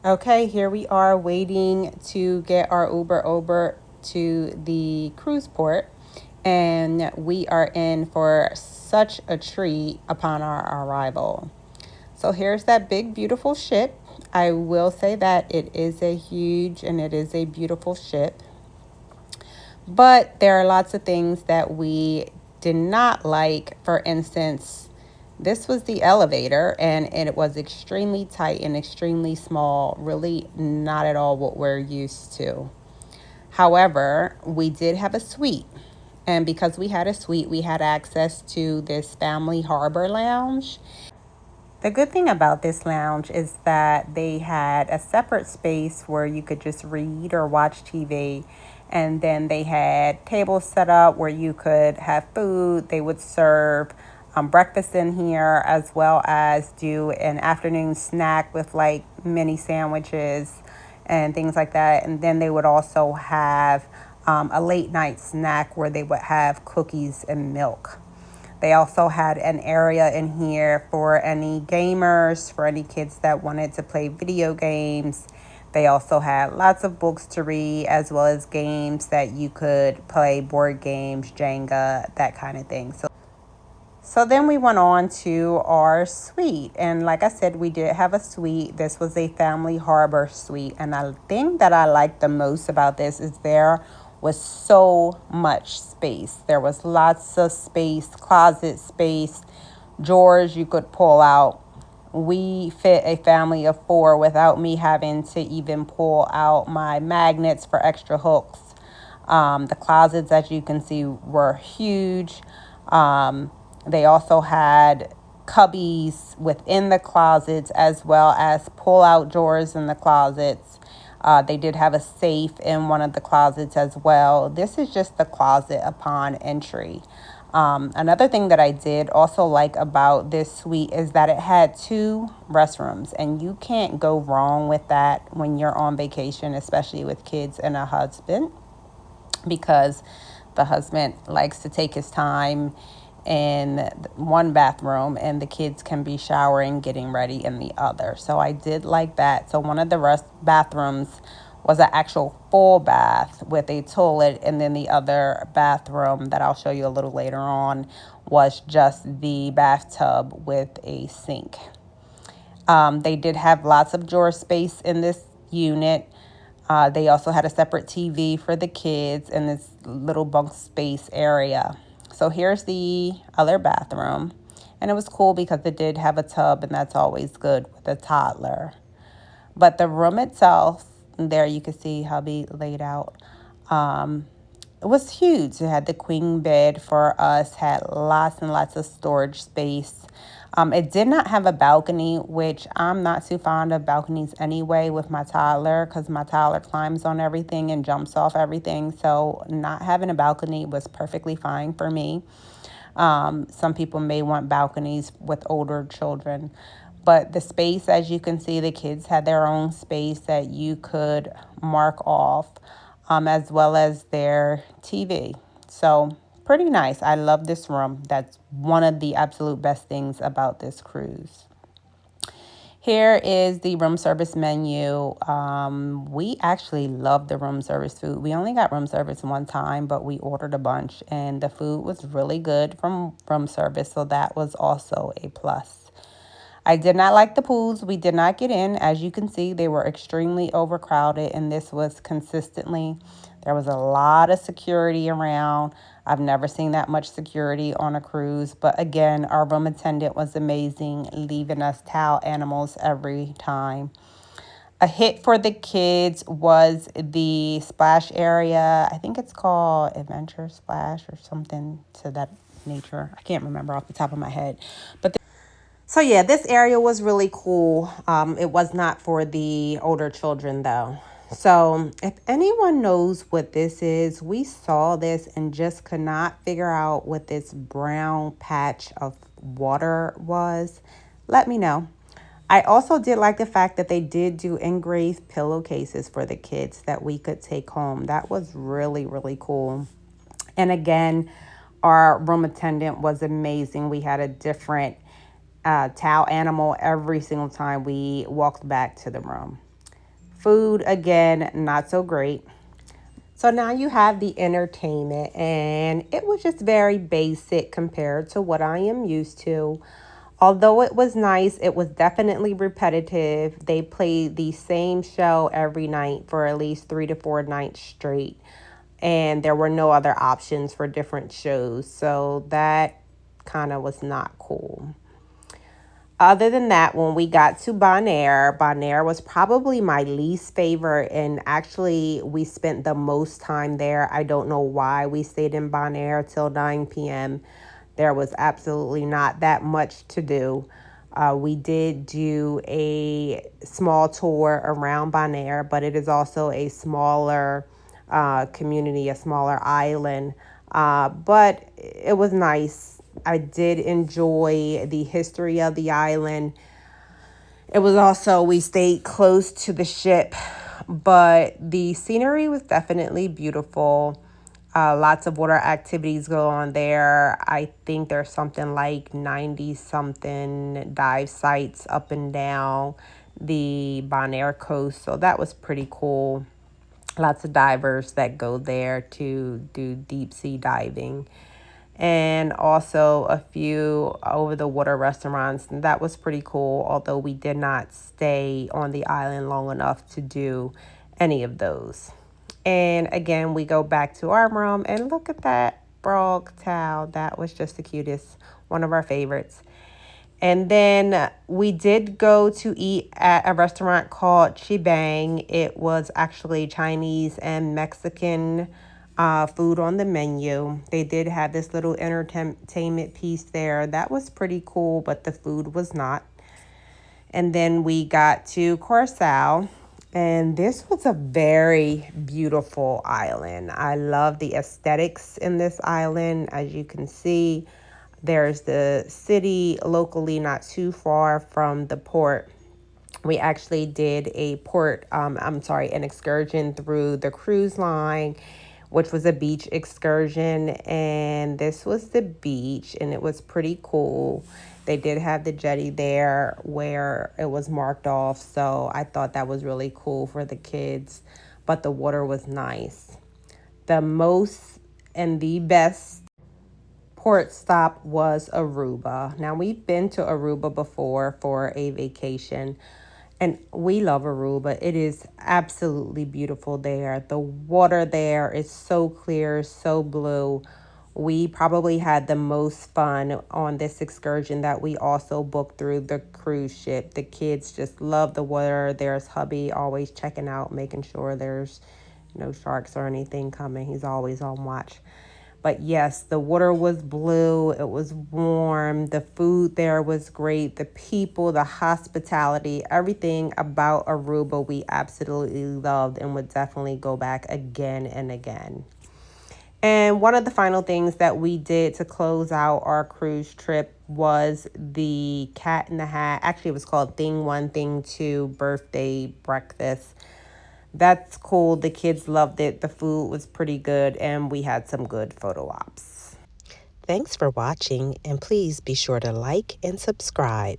Okay, here we are waiting to get our Uber over to the cruise port, and we are in for such a treat upon our arrival. So here's that big, beautiful ship. I will say that it is a huge and it is a beautiful ship, but there are lots of things that we did not like. For instance, this was the elevator, and it was extremely tight and extremely small, really not at all what we're used to. However, we did have a suite. And because we had a suite, we had access to this family harbor lounge. The good thing about this lounge is that they had a separate space where you could just read or watch TV. And then they had tables set up where you could have food. They would serve breakfast in here, as well as do an afternoon snack with like mini sandwiches and things like that. And then they would also have a late night snack where they would have cookies and milk. They also had an area in here for any gamers, for any kids that wanted to play video games. They also had lots of books to read, as well as games that you could play, board games, Jenga, that kind of thing. So then we went on to our suite. And like I said, we did have a suite. This was a family harbor suite. And the thing that I liked the most about this is there was so much space. There was lots of space, closet space, drawers you could pull out. We fit a family of four without me having to even pull out my magnets for extra hooks. The closets, as you can see, were huge. They also had cubbies within the closets, as well as pull out drawers in the closets. They did have a safe in one of the closets as well. This is just the closet upon entry. Another thing that I did also like about this suite is that it had two restrooms, and you can't go wrong with that when you're on vacation, especially with kids and a husband, because the husband likes to take his time in one bathroom and the kids can be showering, getting ready in the other. So I did like that. So one of the bathrooms was an actual full bath with a toilet, and then the other bathroom that I'll show you a little later on was just the bathtub with a sink. They did have lots of drawer space in this unit. They also had a separate TV for the kids in this little bunk space area. So here's the other bathroom. And it was cool because it did have a tub, and that's always good with a toddler. But the room itself, there you can see how it laid out. It was huge. It had the queen bed for us, had lots and lots of storage space. It did not have a balcony, which I'm not too fond of balconies anyway with my toddler, because my toddler climbs on everything and jumps off everything. So not having a balcony was perfectly fine for me. Some people may want balconies with older children. But the space, as you can see, the kids had their own space that you could mark off, as well as their TV. So pretty nice. I love this room. That's one of the absolute best things about this cruise. Here is the room service menu. We actually love the room service food. We only got room service one time, but we ordered a bunch, and the food was really good from room service, so that was also a plus. I did not like the pools. We did not get in. As you can see, they were extremely overcrowded, and this was consistently. There was a lot of security around. I've never seen that much security on a cruise. But again, our room attendant was amazing, leaving us towel animals every time. A hit for the kids was the splash area. I think it's called Adventure Splash or something to that nature. I can't remember off the top of my head. So yeah, this area was really cool. It was not for the older children though. So if anyone knows what this is, we saw this and just could not figure out what this brown patch of water was. Let me know. I also did like the fact that they did do engraved pillowcases for the kids that we could take home. That was really, really cool. And again, our room attendant was amazing. We had a different towel animal every single time we walked back to the room. food, again, not so great. So now you have the entertainment, and it was just very basic compared to what I am used to. Although it was nice, it was definitely repetitive. They played the same show every night for at least 3 to 4 nights straight, and there were no other options for different shows. So that kind of was not cool. Other than that, when we got to Bonaire, Bonaire was probably my least favorite, and actually we spent the most time there. I don't know why we stayed in Bonaire till 9 p.m. There was absolutely not that much to do. We did do a small tour around Bonaire, but it is also a smaller community, a smaller island. But it was nice. I did enjoy the history of the island. It was also, we stayed close to the ship, but the scenery was definitely beautiful. Lots of water activities go on there. I think there's something like 90 something dive sites up and down the Bonaire coast. So that was pretty cool. Lots of divers that go there to do deep sea diving, and also a few over the water restaurants. And that was pretty cool, although we did not stay on the island long enough to do any of those. And again, we go back to our room, and look at that frog towel. That was just the cutest, one of our favorites. And then we did go to eat at a restaurant called Chibang. It was actually Chinese and Mexican food on the menu. They did have this little entertainment piece there. That was pretty cool, but the food was not. And then we got to Curacao, and this was a very beautiful island. I love the aesthetics in this island. As you can see, there's the city locally not too far from the port. We actually did an excursion through the cruise line, which was a beach excursion. And this was the beach, and it was pretty cool. They did have the jetty there where it was marked off. So I thought that was really cool for the kids, but the water was nice. The most and the best port stop was Aruba. Now, we've been to Aruba before for a vacation, and we love Aruba. It is absolutely beautiful there. The water there is so clear, so blue. We probably had the most fun on this excursion that we also booked through the cruise ship. The kids just love the water. There's hubby always checking out, making sure there's no sharks or anything coming. He's always on watch. But yes, the water was blue. It was warm. The food there was great. The people, the hospitality, everything about Aruba we absolutely loved and would definitely go back again and again. And one of the final things that we did to close out our cruise trip was the Cat in the Hat. Actually, it was called Thing 1, Thing 2 birthday breakfast. That's cool. The kids loved it. The food was pretty good, and we had some good photo ops. Thanks for watching, and please be sure to like and subscribe.